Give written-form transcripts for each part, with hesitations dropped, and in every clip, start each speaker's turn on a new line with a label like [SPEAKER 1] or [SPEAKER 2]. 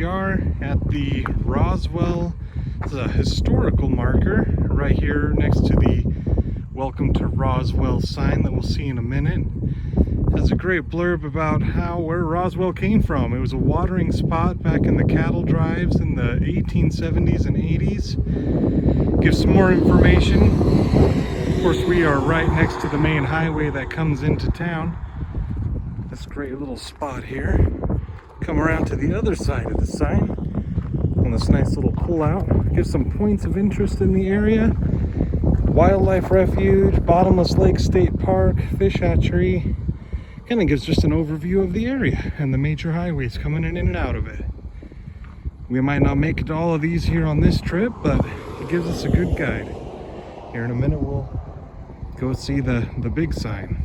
[SPEAKER 1] are at the Roswell. It's a historical marker right here next to the Welcome to Roswell sign that we'll see in a minute. It has a great blurb about where Roswell came from. It was a watering spot back in the cattle drives in the 1870s and 80s. Gives some more information. Of course, we are right next to the main highway that comes into town. This great little spot here. Come around to the other side of the sign on this nice little pullout. Gives some points of interest in the area. Wildlife refuge, Bottomless Lake State Park, fish hatchery. Kind of gives just an overview of the area and the major highways coming in and out of it. We might not make it to all of these here on this trip, but it gives us a good guide. Here in a minute we'll go see the big sign.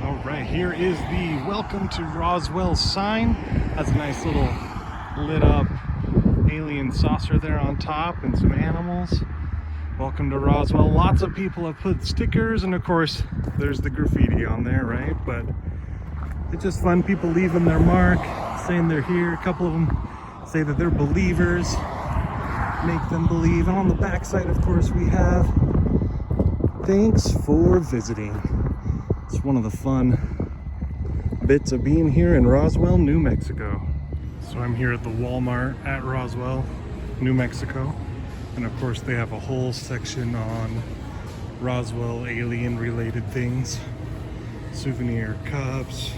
[SPEAKER 1] All right, here is the Welcome to Roswell sign. Has a nice little lit up alien saucer there on top and some animals. Welcome to Roswell. Lots of people have put stickers, and of course there's the graffiti on there, right? But it's just fun, people leaving their mark, saying they're here. A couple of them say that they're believers, make them believe. And on the back side, of course, we have thanks for visiting. It's one of the fun bits of being here in Roswell, New Mexico. So I'm here at the Walmart at Roswell, New Mexico. And of course they have a whole section on Roswell alien related things. Souvenir cups,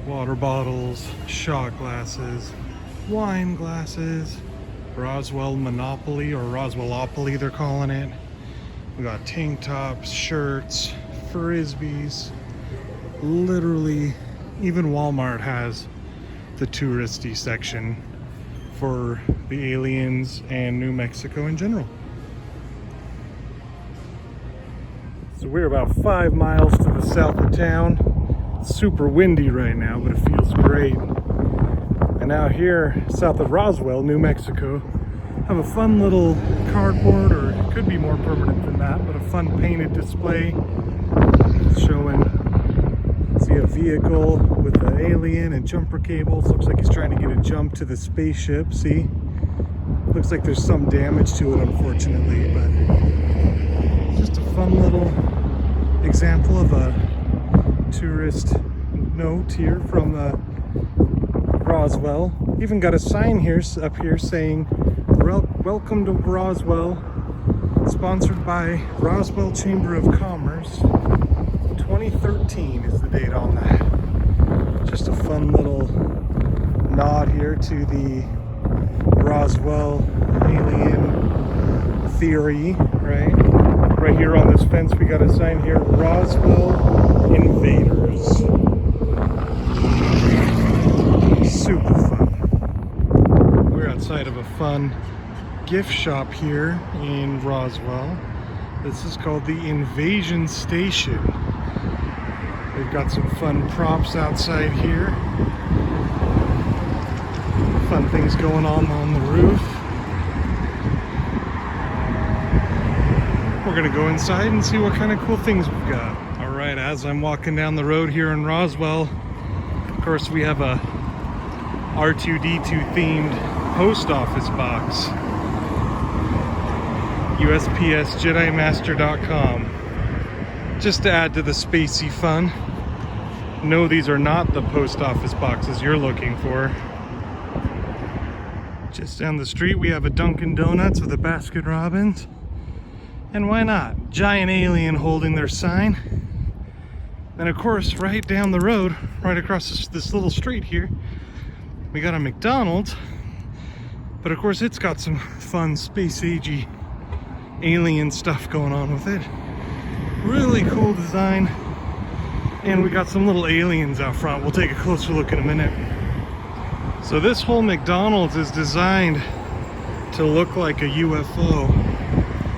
[SPEAKER 1] water bottles, shot glasses, wine glasses, Roswell Monopoly or Roswellopoly they're calling it. We got tank tops, shirts, frisbees. Literally, even Walmart has the touristy section for the aliens and New Mexico in general. So we're about 5 miles to the south of town. It's super windy right now, but it feels great. And out here, south of Roswell, New Mexico, have a fun little cardboard, or it could be more permanent than that, but a fun painted display showing, see a vehicle with an alien and jumper cables. Looks like he's trying to get a jump to the spaceship, see? Looks like there's some damage to it, unfortunately, but just a fun little example of a tourist note here from Roswell. Even got a sign here up here saying, "Welcome to Roswell, sponsored by Roswell Chamber of Commerce." 2013 is the date on that. Just a fun little nod here to the Roswell alien theory, right? Right here on this fence we got a sign here, Roswell Invaders. Super fun. We're outside of a fun gift shop here in Roswell. This is called the Invasion Station. They've got some fun props outside here. Fun things going on the roof. We're gonna go inside and see what kind of cool things we've got. All right, as I'm walking down the road here in Roswell, of course we have a R2-D2 themed post office box. USPS JediMaster.com. Just to add to the spacey fun. No, these are not the post office boxes you're looking for. Just down the street we have a Dunkin' Donuts with a Baskin Robbins. And why not? Giant alien holding their sign. And of course, right down the road, right across this little street here, we got a McDonald's. But of course it's got some fun space-agey alien stuff going on with it. Really cool design. And we got some little aliens out front. We'll take a closer look in a minute. So this whole McDonald's is designed to look like a UFO.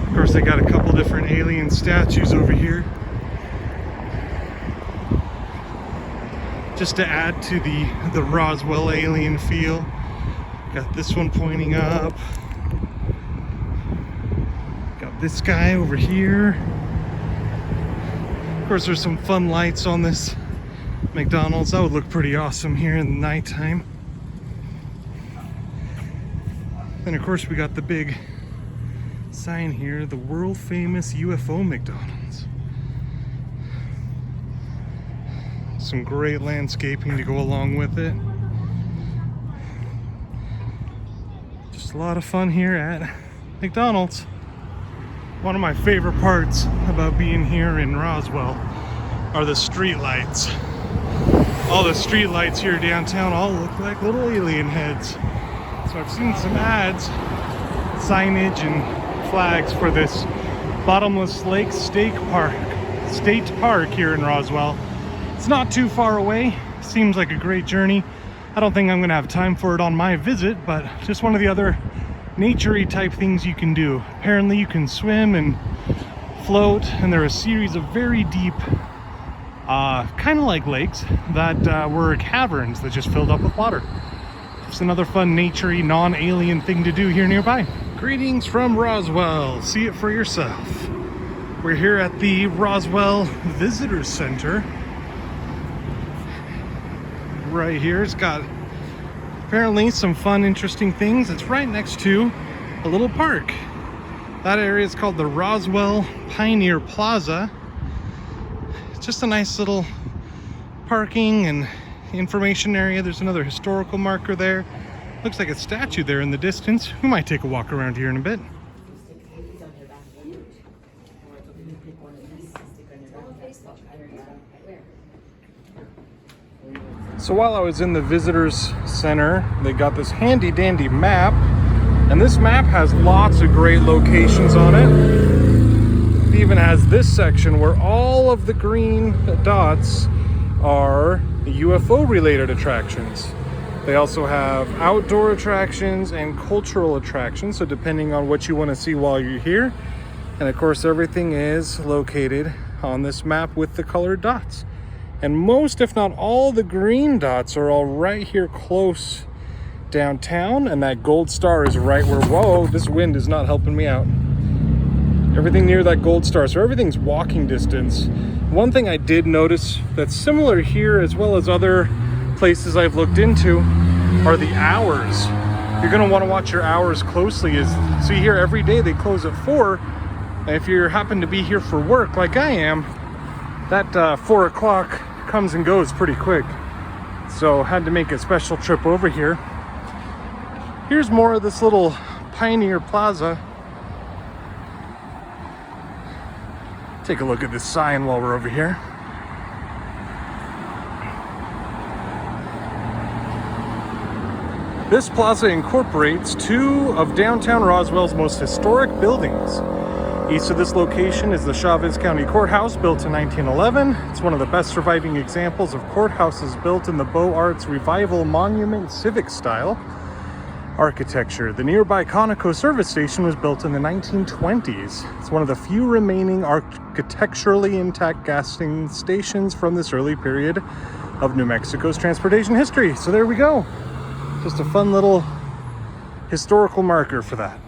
[SPEAKER 1] Of course, they got a couple different alien statues over here. Just to add to the Roswell alien feel. Got this one pointing up. Got this guy over here. Of course, there's some fun lights on this McDonald's. That would look pretty awesome here in the nighttime. And of course we got the big sign here, the world famous UFO McDonald's. Some great landscaping to go along with it. Just a lot of fun here at McDonald's. One of my favorite parts about being here in Roswell are the street lights. All the street lights here downtown all look like little alien heads. So I've seen some ads, signage and flags for this Bottomless Lake State Park here in Roswell. It's not too far away. Seems like a great journey. I don't think I'm gonna have time for it on my visit, but just one of the other nature-y type things you can do. Apparently you can swim and float, and there are a series of very deep, kind of like lakes that were caverns that just filled up with water. Just another fun nature-y, non-alien thing to do here nearby. Greetings from Roswell. See it for yourself. We're here at the Roswell Visitor Center. Right here, it's got apparently some fun, interesting things. It's right next to a little park. That area is called the Roswell Pioneer Plaza. It's just a nice little parking and information area. There's another historical marker there. Looks like a statue there in the distance. We might take a walk around here in a bit. So while I was in the visitors center, they got this handy dandy map, and this map has lots of great locations on it. It even has this section where all of the green dots are UFO related attractions. They also have outdoor attractions and cultural attractions, so depending on what you want to see while you're here. And of course everything is located on this map with the colored dots. And most, if not all, the green dots are all right here close downtown, and that gold star is right where, whoa, this wind is not helping me out. Everything near that gold star, so everything's walking distance. One thing I did notice that's similar here as well as other places I've looked into are the hours. You're gonna wanna watch your hours closely. See here, every day they close at 4, and if you happen to be here for work like I am, that 4 o'clock comes and goes pretty quick. So had to make a special trip over here. Here's more of this little Pioneer Plaza. Take a look at this sign while we're over here. This plaza incorporates 2 of downtown Roswell's most historic buildings. East of this location is the Chavez County Courthouse, built in 1911. It's one of the best surviving examples of courthouses built in the Beaux Arts Revival Monument Civic style architecture. The nearby Conoco service station was built in the 1920s. It's one of the few remaining architecturally intact gas stations from this early period of New Mexico's transportation history. So there we go. Just a fun little historical marker for that.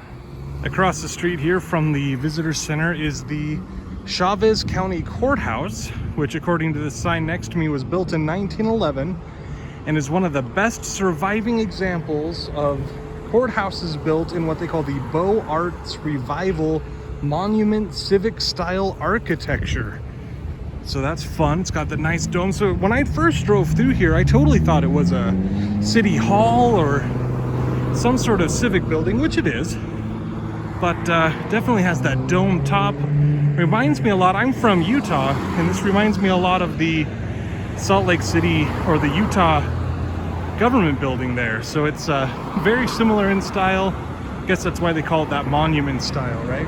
[SPEAKER 1] Across the street here from the visitor center is the Chavez County Courthouse, which according to the sign next to me was built in 1911 and is one of the best surviving examples of courthouses built in what they call the Beaux Arts Revival Monument Civic style architecture. So that's fun. It's got the nice dome. So when I first drove through here, I totally thought it was a city hall or some sort of civic building, which it is. But definitely has that dome top. Reminds me a lot, I'm from Utah, and this reminds me a lot of the Salt Lake City or the Utah government building there. So it's very similar in style. I guess that's why they call it that monument style, right?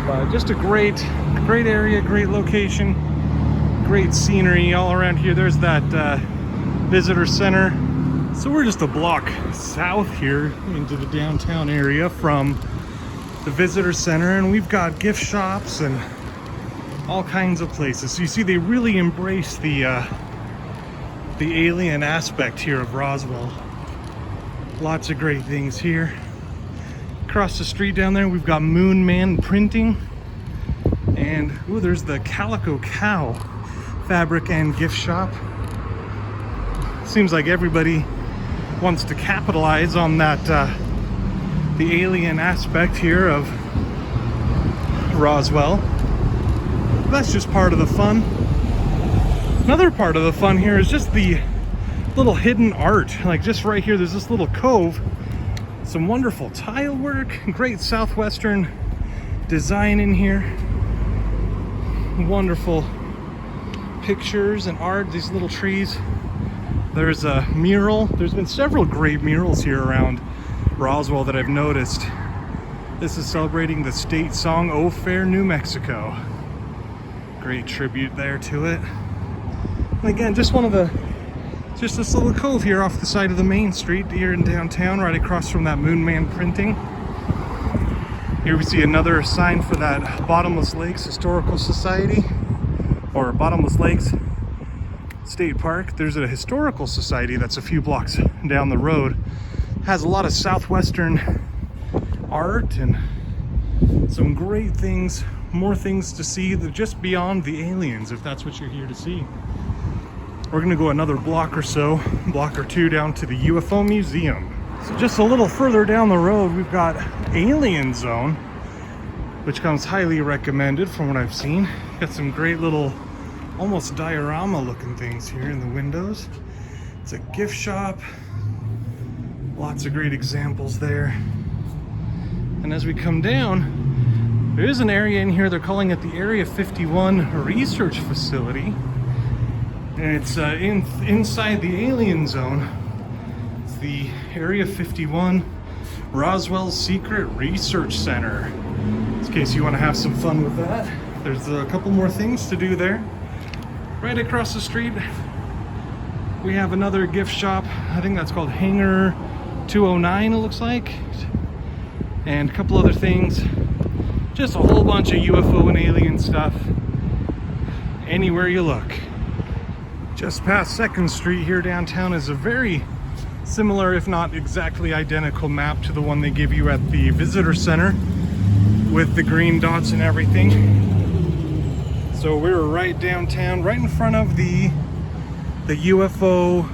[SPEAKER 1] But just a great area, great location, great scenery all around here. There's that visitor center. So we're just a block south here into the downtown area from the visitor center, and we've got gift shops and all kinds of places. So you see, they really embrace the alien aspect here of Roswell. Lots of great things here. Across the street down there, we've got Moon Man Printing, and ooh, there's the Calico Cow fabric and gift shop. Seems like everybody wants to capitalize on that the alien aspect here of Roswell. That's just part of the fun. Another part of the fun here is just the little hidden art. Like just right here, there's this little cove, some wonderful tile work, great southwestern design in here, wonderful pictures and art, these little trees. There's a mural. There's been several great murals here around Roswell that I've noticed. This is celebrating the state song, "Oh Fair New Mexico." Great tribute there to it. And again, just this little cove here off the side of the main street here in downtown, right across from that Moon Man printing. Here we see another sign for that Bottomless Lakes Historical Society, or Bottomless Lakes State Park. There's a historical society that's a few blocks down the road. Has a lot of southwestern art and some great things, more things to see that just beyond the aliens, if that's what you're here to see. We're gonna go another block or two down to the UFO Museum. So just a little further down the road, we've got Alien Zone, which comes highly recommended from what I've seen. Got some great little, almost diorama looking things here in the windows. It's a gift shop. Lots of great examples there. And as we come down, there is an area in here, they're calling it the Area 51 Research Facility. And it's inside the Alien Zone. It's the Area 51 Roswell Secret Research Center. In case you want to have some fun with that. There's a couple more things to do there. Right across the street, we have another gift shop. I think that's called Hangar 209, it looks like. And a couple other things. Just a whole bunch of UFO and alien stuff. Anywhere you look. Just past 2nd Street here downtown is a very similar, if not exactly identical map to the one they give you at the visitor center with the green dots and everything. So we're right downtown, right in front of the UFO,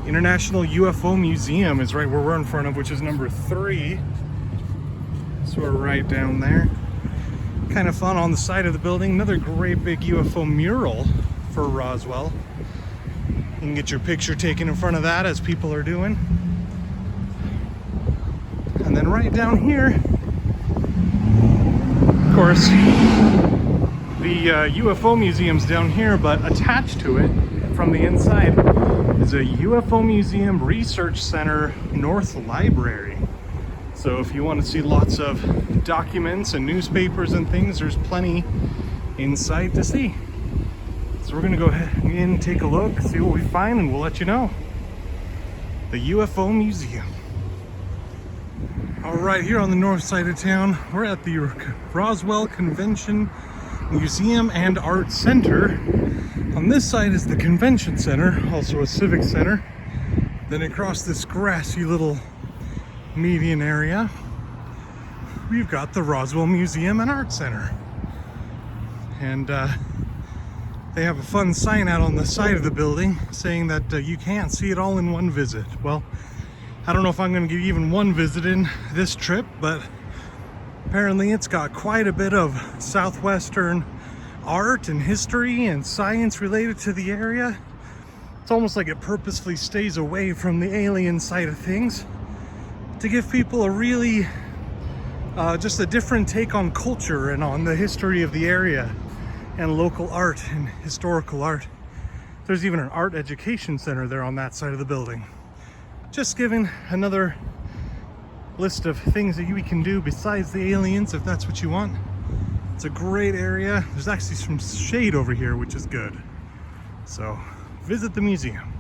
[SPEAKER 1] International UFO Museum is right where we're in front of, which is number 3. So we're right down there. Kind of fun on the side of the building. Another great big UFO mural for Roswell. You can get your picture taken in front of that, as people are doing. And then right down here, of course, the UFO museum's down here, but attached to it from the inside is a UFO Museum Research Center North Library. So if you want to see lots of documents and newspapers and things, there's plenty inside to see. So we're gonna go ahead and take a look, see what we find, and we'll let you know. The UFO Museum. All right, here on the north side of town, we're at the Roswell Convention Museum and Art Center. On this side is the Convention Center, also a civic center. Then across this grassy little median area, we've got the Roswell Museum and Art Center. And they have a fun sign out on the side of the building saying that you can't see it all in one visit. Well, I don't know if I'm going to get even one visit in this trip, but apparently it's got quite a bit of southwestern art and history and science related to the area. It's almost like it purposefully stays away from the alien side of things to give people a really just a different take on culture and on the history of the area and local art and historical art. There's even an art education center there on that side of the building. Just giving another list of things that we can do besides the aliens, if that's what you want. It's a great area. There's actually some shade over here, which is good. So visit the museum.